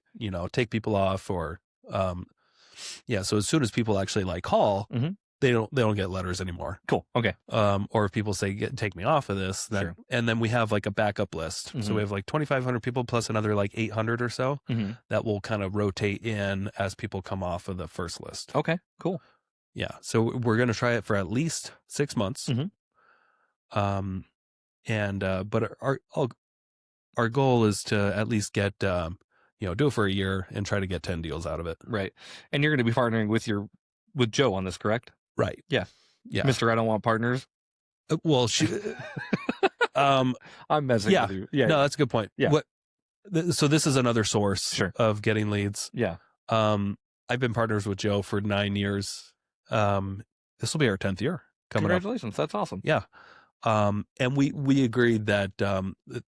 Take people off, or so as soon as people actually like call, Mhm. they don't get letters anymore. Cool. Okay. Or if people say take me off of this, then Sure. and then we have like a backup list. So Mhm. we have like 2,500 people plus another like 800 or so Mhm. that will kind of rotate in as people come off of the first list. Okay. Cool. Yeah. So we're going to try it for at least 6 months. Mhm. But our goal is to at least get do it for a year and try to get 10 deals out of it. Right. And you're going to be partnering with Joe on this, correct? Right. Yeah. Yeah. Mr. I don't want partners. Well, I'm messing with you. Yeah. No, that's a good point. Yeah. So this is another source Sure. of getting leads. Yeah. I've been partners with Joe for 9 years. This will be our 10th year coming up. Congratulations. That's awesome. Yeah. And we agreed that the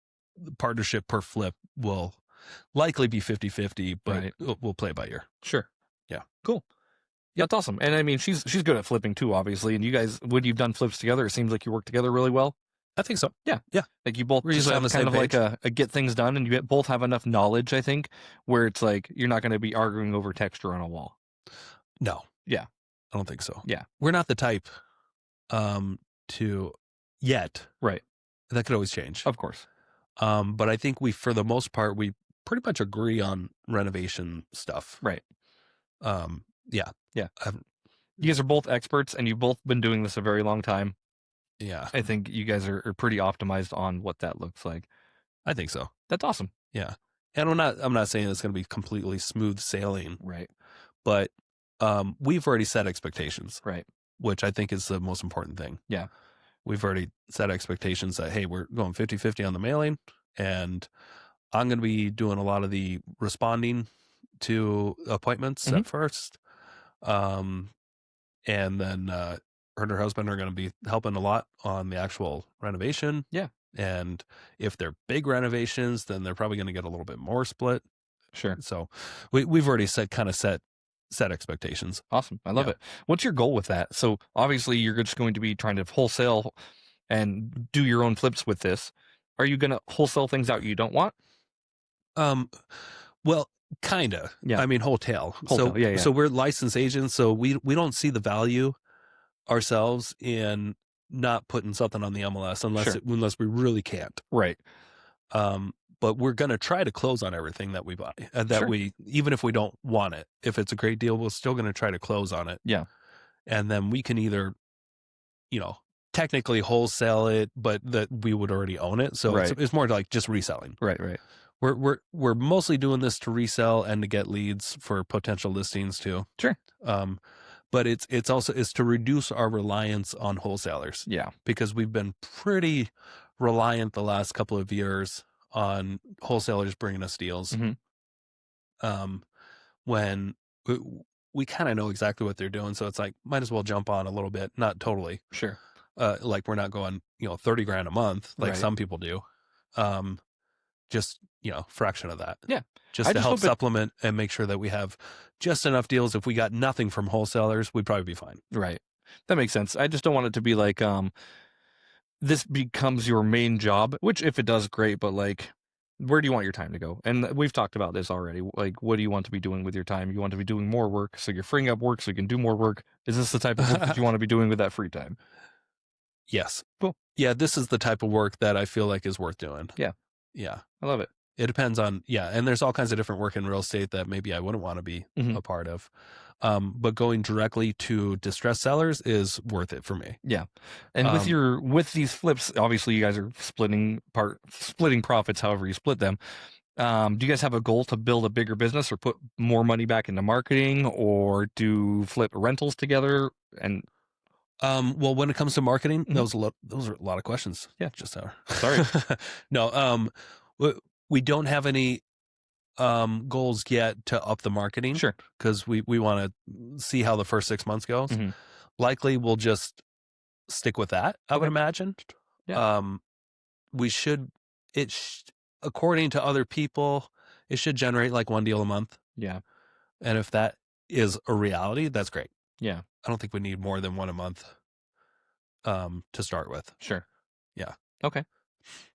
partnership per flip will likely be 50-50, but Right. we'll play it by ear. Sure. Yeah. Cool. Yeah, that's awesome. And I mean, she's good at flipping too, obviously. And you guys, when you've done flips together, it seems like you work together really well. I think so. Yeah. Yeah. Like you both We're just usually have on the kind same of like page. a get things done, and you both have enough knowledge, I think, where it's like you're not going to be arguing over texture on a wall. No. Yeah. I don't think so. Yeah. We're not the type to yet. Right. That could always change. Of course. But I think for the most part, we pretty much agree on renovation stuff. Right. Yeah. Yeah. You guys are both experts, and you've both been doing this a very long time. Yeah. I think you guys are pretty optimized on what that looks like. I think so. That's awesome. Yeah. And I'm not saying it's going to be completely smooth sailing, Right. but we've already set expectations. Right. Which I think is the most important thing. Yeah. We've already set expectations that, hey, we're going 50-50 on the mailing, and I'm going to be doing a lot of the responding to appointments at first. And then her and her husband are going to be helping a lot on the actual renovation. Yeah. And if they're big renovations, then they're probably going to get a little bit more split. Sure. So we've already set expectations. Awesome. I love it. What's your goal with that? So obviously you're just going to be trying to wholesale and do your own flips with this. Are you going to wholesale things out you don't want? Well, kind of. Yeah. I mean, wholesale. So we're licensed agents, so we don't see the value ourselves in not putting something on the MLS unless we really can't. Right. But we're going to try to close on everything that we buy, we, even if we don't want it. If it's a great deal, we're still going to try to close on it. Yeah. And then we can either, technically wholesale it, but that we would already own it. So it's more like just reselling. Right. Right. We're mostly doing this to resell and to get leads for potential listings too. Sure. But it's also to reduce our reliance on wholesalers. Yeah. Because we've been pretty reliant the last couple of years on wholesalers bringing us deals. When we kind of know exactly what they're doing, so it's like might as well jump on a little bit, not totally. Sure. Like we're not going, $30,000 a month like some people do. Just fraction of that. Yeah. Just to help supplement and make sure that we have just enough deals. If we got nothing from wholesalers, we'd probably be fine. Right. That makes sense. I just don't want it to be like this becomes your main job, which if it does, great, but like where do you want your time to go? And we've talked about this already. Like, what do you want to be doing with your time? You want to be doing more work, so you're freeing up work so you can do more work. Is this the type of work that you want to be doing with that free time? Yes. Cool. Yeah, this is the type of work that I feel like is worth doing. Yeah. Yeah. I love it. It depends on, and there's all kinds of different work in real estate that maybe I wouldn't want to be a part of. But going directly to distressed sellers is worth it for me. Yeah. And with these flips, obviously you guys are splitting profits however you split them. Do you guys have a goal to build a bigger business or put more money back into marketing or do flip rentals together? And Well, when it comes to marketing, Mhm. those are a lot of questions. Yeah. Just now. Sorry. No, we don't have any goals yet to up the marketing. Sure. Because we want to see how the first 6 months goes. Mhm. Likely we'll just stick with that, I would Okay. imagine. Yeah. We should according to other people, it should generate like 1 deal a month. Yeah. And if that is a reality, that's great. Yeah. I don't think we need more than one a month to start with. Sure. Yeah. Okay.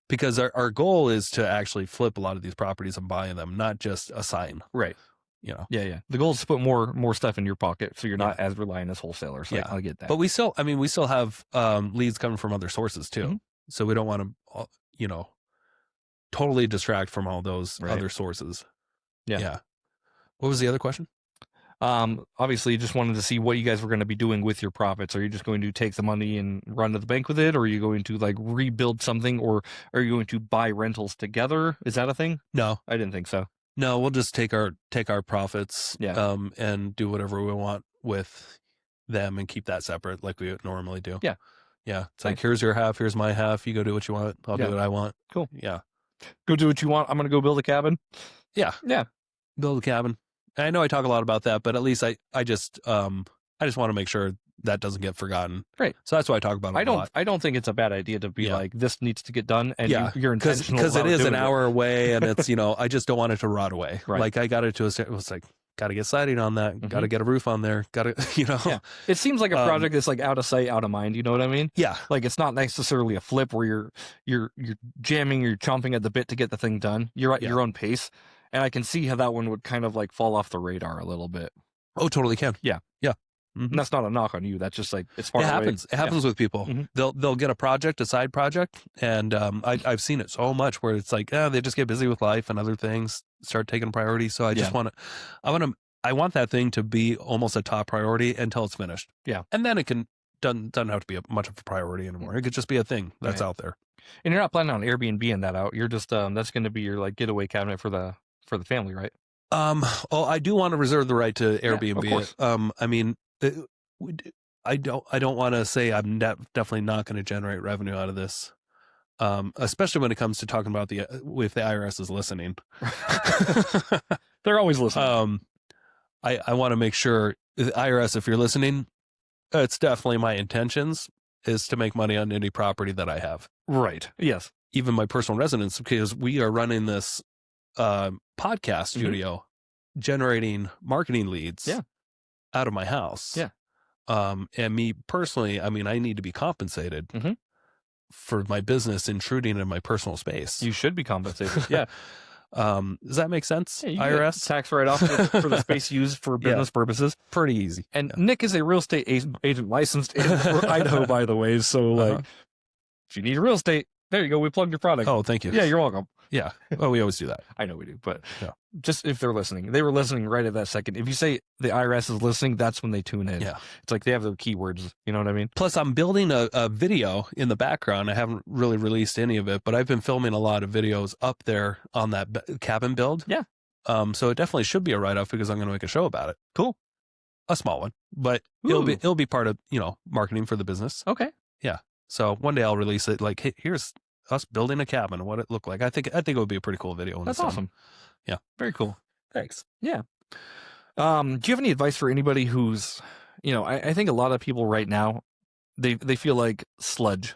Because our goal is to actually flip a lot of these properties and buy them, not just assign. Right. You know. Yeah. The goal is to put more stuff in your pocket, so you're not as reliant as wholesalers. Yeah. I get that. But we still have leads coming from other sources too. Mhm. So we don't want to, totally distract from all those Right. other sources. Yeah. What was the other question? Obviously, you just wanted to see what you guys were going to be doing with your profits. Are you just going to take the money and run to the bank with it? Or are you going to like rebuild something, or are you going to buy rentals together? Is that a thing? No, I didn't think so. no, we'll just take our profits, Yeah. and do whatever we want with them and keep that separate like we normally do. Yeah. Yeah. It's like, here's your half, here's my half. You go do what you want. I'll Yeah. do what I want. Cool. Yeah. Go do what you want. I'm going to go build a cabin. Yeah. Yeah. Build a cabin. I know I talk a lot about that, but at least I just want to make sure that doesn't get forgotten. Right. So that's why I talk about it a lot. I don't think it's a bad idea to be like, this needs to get done, and you're intentional because it is an doing hour away, and it's I just don't want it to rot away. Right. Like I got it to it was like, got to get siding on that, got to get a roof on there, got to Yeah. It seems like a project that's like out of sight, out of mind. You know what I mean? Yeah. Like it's not necessarily a flip where you're jamming, you're chomping at the bit to get the thing done. You're at your own pace, and I can see how that one would kind of like fall off the radar a little bit. Oh, totally can. Yeah. Mm-hmm. And that's not a knock on you. That's just like it's far away. It happens with people. Mm-hmm. They'll get a side project, and I've seen it so much where it's like, they just get busy with life and other things, start taking priority. So I just I want that thing to be almost a top priority until it's finished. Yeah. And then it doesn't have to be much of a priority anymore. It could just be a thing that's out there. And you're not planning on Airbnb-ing that out. You're just that's going to be your like getaway cabinet for the family, right? Well, I do want to reserve the right to Airbnb. Of course. I mean, I don't want to say I'm definitely not going to generate revenue out of this. Especially when it comes to talking about if the IRS is listening. They're always listening. I want to make sure the IRS, if you're listening, it's definitely my intentions is to make money on any property that I have. Right. Yes. Even my personal residence, because we are running this podcast studio, generating marketing leads out of my house. Yeah. And me personally, I mean, I need to be compensated for my business intruding in my personal space. You should be compensated. Yeah. Does that make sense? Yeah, IRS tax write-off for the space used for business purposes. Pretty easy. And Nick is a real estate agent licensed in Idaho, by the way. So like, if you need real estate, there you go. We plugged your product. Oh, thank you. Yeah, you're welcome. Yeah. Well, we always do that. I know we do, but just if they're listening, they were listening right at that second. If you say the IRS is listening, that's when they tune in. Yeah. It's like they have their keywords. You know what I mean? Plus, I'm building a video in the background. I haven't really released any of it, but I've been filming a lot of videos up there on that cabin build. Yeah. So it definitely should be a write-off because I'm going to make a show about it. Cool. A small one, but it'll be part of, marketing for the business. Okay. Yeah. So one day I'll release it like, hey, here's us building a cabin, what it looked like. I think it would be a pretty cool video. That's awesome. Yeah. Very cool. Thanks. Yeah. Do you have any advice for anybody who's, I think a lot of people right now, they feel like sludge.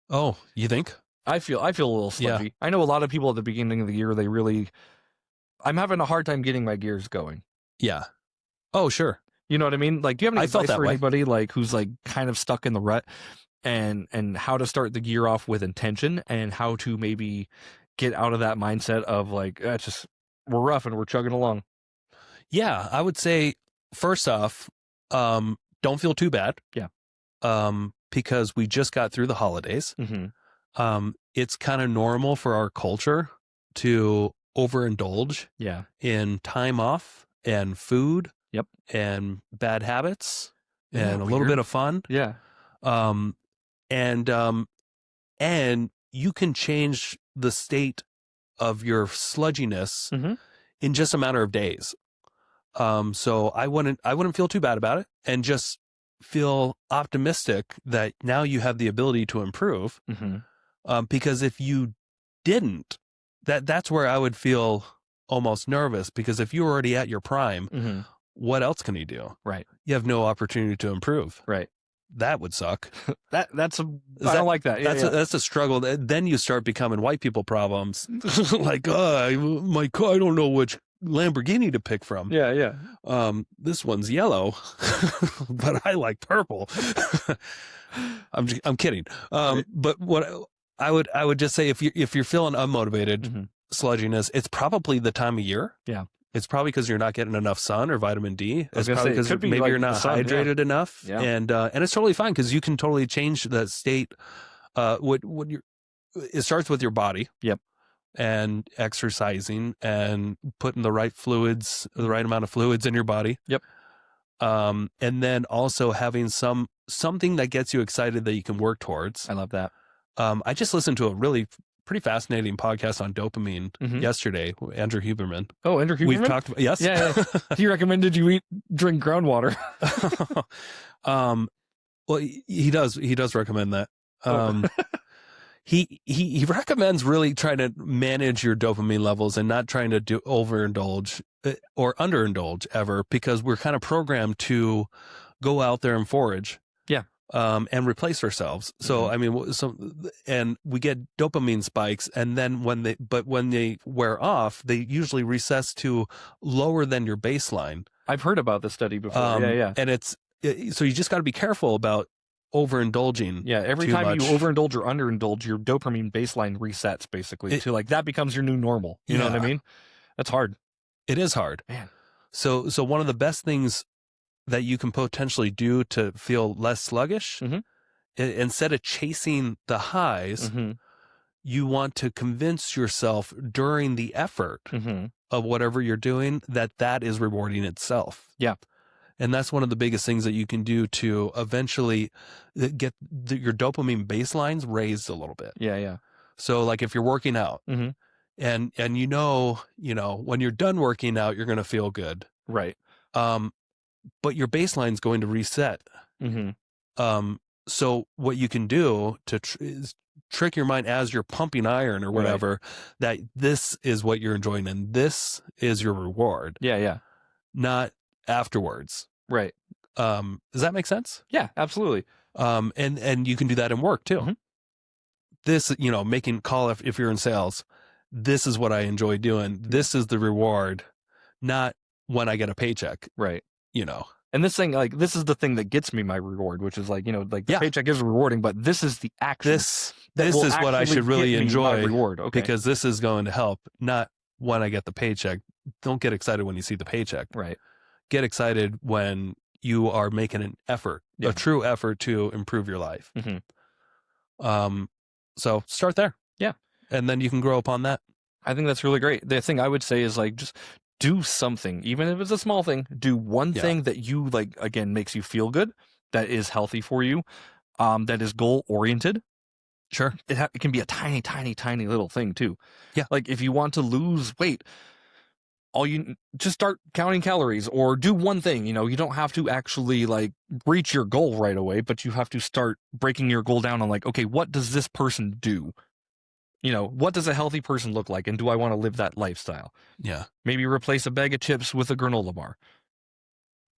Oh, you think? I feel a little sludgy. Yeah. I know a lot of people at the beginning of the year, I'm having a hard time getting my gears going. Yeah. Oh, sure. You know what I mean? Like, do you have any advice for anybody like who's like kind of stuck in the rut and how to start the gear off with intention and how to maybe get out of that mindset of like, we're rough and we're chugging along? Yeah, I would say first off, don't feel too bad. Yeah. Because we just got through the holidays. Mm-hmm. It's kind of normal for our culture to overindulge in time off and food. Yep. And bad habits and a little bit of fun. Yeah. And you can change the state of your sludginess in just a matter of days. So I wouldn't feel too bad about it and just feel optimistic that now you have the ability to improve. Because if you didn't, that's where I would feel almost nervous, because if you're already at your prime, what else can you do? Right. You have no opportunity to improve. Right. That would suck. I don't like that. That's a struggle. Then you start becoming white people problems. Like, my car, I don't know which Lamborghini to pick from. Yeah. This one's yellow, but I like purple. I'm kidding. But what I would just say, if you're feeling unmotivated, slugginess, it's probably the time of year. Yeah. It's probably because you're not getting enough sun or vitamin D. It's probably because maybe like you're not hydrated enough. Yeah. And it's totally fine, because you can totally change the state. It starts with your body. Yep. And exercising and putting the right amount of fluids in your body. Yep. And then also having something that gets you excited that you can work towards. I love that. I just listened to a really pretty fascinating podcast on dopamine yesterday. Andrew Huberman. Oh, Andrew Huberman. We've talked about, yes. Yeah. He recommended you drink groundwater. Well, he does recommend that. He recommends really trying to manage your dopamine levels and not trying to overindulge or underindulge ever, because we're kind of programmed to go out there and forage. Yeah. And replace ourselves. So, I mean, and we get dopamine spikes, and then when they wear off, they usually recess to lower than your baseline. I've heard about this study before. Yeah. And so you just got to be careful about overindulging. Yeah. Every time you overindulge or underindulge, your dopamine baseline resets basically to like, that becomes your new normal. You know what I mean? That's hard. It is hard. Man. So one of the best things that you can potentially do to feel less sluggish, instead of chasing the highs, you want to convince yourself during the effort of whatever you're doing that is rewarding itself. Yeah. And that's one of the biggest things that you can do to eventually get your dopamine baselines raised a little bit. Yeah. So like if you're working out and when you're done working out, you're going to feel good. Right. But your baseline is going to reset. So what you can do is trick your mind as you're pumping iron or whatever, that this is what you're enjoying and this is your reward. Yeah. Not afterwards. Right. Does that make sense? Yeah, absolutely. And you can do that in work too. This, making call if you're in sales, this is what I enjoy doing. This is the reward, not when I get a paycheck. Right. And this thing, like, this is the thing that gets me my reward, which is like, the paycheck is rewarding, but this is the action. This is what I should really enjoy, reward. Okay. Because this is going to help, not when I get the paycheck. Don't get excited when you see the paycheck. Right. Get excited when you are making an effort, a true effort to improve your life. So start there. Yeah. And then you can grow upon that. I think that's really great. The thing I would say is like, just do something, even if it's a small thing. Do one thing that you like, again, makes you feel good, that is healthy for you, that is goal oriented. Sure. It can be a tiny, tiny, tiny little thing too. Yeah. Like if you want to lose weight, just start counting calories or do one thing. You don't have to actually like reach your goal right away, but you have to start breaking your goal down on like, okay, what does this person do? What does a healthy person look like? And do I want to live that lifestyle? Yeah. Maybe replace a bag of chips with a granola bar.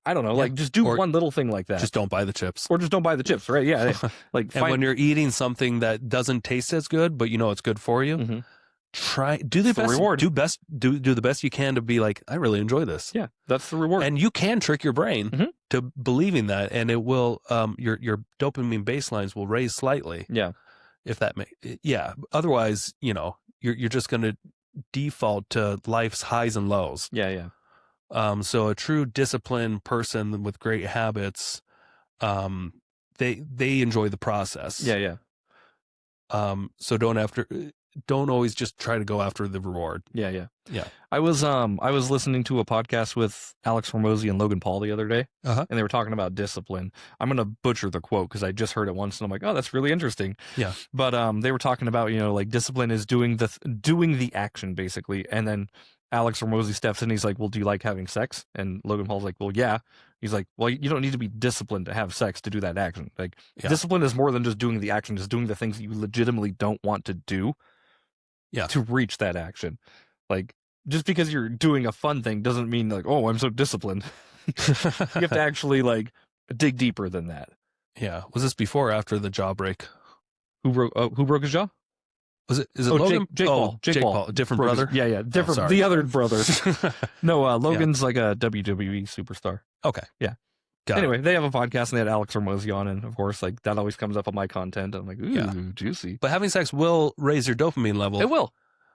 I don't know. Like just do one little thing like that. Just don't buy the chips. Or just don't buy the chips, right? Yeah. Like, and when you're eating something that doesn't taste as good, but it's good for you, do the best. Reward. Do the best you can to be like, I really enjoy this. Yeah, that's the reward. And you can trick your brain to believing that, and it will. Your dopamine baselines will raise slightly. Yeah. If that otherwise, you're just going to default to life's highs and lows. Yeah. So a true disciplined person with great habits, they enjoy the process. Yeah. So don't always just try to go after the reward. Yeah. I was listening to a podcast with Alex Hormozy and Logan Paul the other day, and they were talking about discipline. I'm gonna butcher the quote because I just heard it once, and I'm like, oh, that's really interesting. Yeah. But they were talking about like discipline is doing the action basically, and then Alex Hormozy steps in. He's like, well, do you like having sex? And Logan Paul's like, well, yeah. He's like, well, you don't need to be disciplined to have sex to do that action. Like, Yeah. discipline is more than just doing the action, just doing the things that you legitimately don't want to do to reach that action. Like, just because you're doing a fun thing doesn't mean like, oh, I'm so disciplined. You have to actually like dig deeper than that. Yeah. Was this before or after the jaw break? Who broke his jaw? Is it Logan? Jake Paul. Jake Paul. Different brother? Yeah. Different. The other brother. No, Logan's like a WWE superstar. Okay. Yeah. Anyway, they have a podcast and they had Alex Hormozy on, and of course, like that always comes up on my content. I'm like, ooh, juicy. But having sex will raise your dopamine level. It will.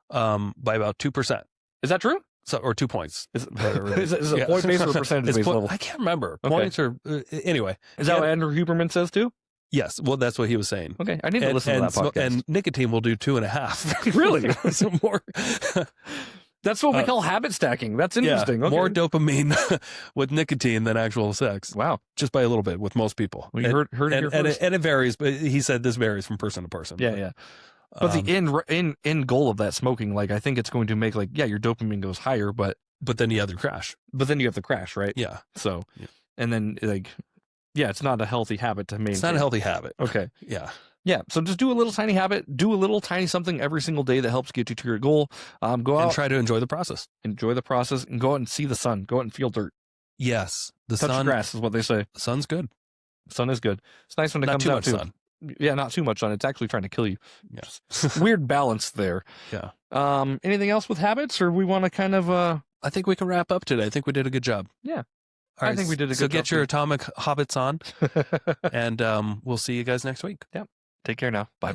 By about 2%. Is that true? So, or 2 points. Is it point based or percentage based level? I can't remember. Okay. Points or anyway. Is that what Andrew Huberman says too? Yes. Well, that's what he was saying. Okay, I need to listen to that podcast. And nicotine will do 2.5. Really? So more. That's what we call habit stacking. That's interesting. Okay. More dopamine with nicotine than actual sex. Wow. Just by a little bit with most people. Well, you heard it here first. And it varies, but he said this varies from person to person. Yeah. But the end goal of that smoking, like I think it's going to make like, your dopamine goes higher, but then you have the crash. But then you have the crash, right? Yeah. So, and then like, it's not a healthy habit to maintain. It's not a healthy habit. Okay. Yeah. Yeah. So just do a little tiny habit, do a little tiny something every single day that helps get you to your goal. Go out and try to enjoy the process. Enjoy the process and go out and see the sun. Go out and feel dirt. Yes. Touch the grass is what they say. The sun's good. Sun is good. It's nice when it comes out too. Sun. Yeah, not too much sun. It's actually trying to kill you. Yes. Weird balance there. Yeah. Anything else with habits, or we want to kind of I think we can wrap up today. I think we did a good job. Yeah. All right, I think we did a good job. So get your atomic hobbits on, and we'll see you guys next week. Yep. Take care now. Bye.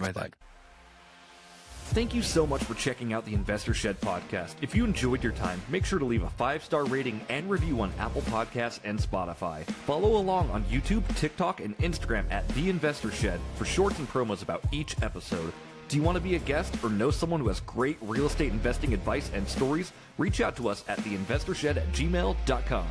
Thank you so much for checking out the Investor Shed podcast. If you enjoyed your time, make sure to leave a 5-star rating and review on Apple Podcasts and Spotify. Follow along on YouTube, TikTok, and Instagram at The Investor Shed for shorts and promos about each episode. Do you want to be a guest or know someone who has great real estate investing advice and stories? Reach out to us at theinvestorshed@gmail.com.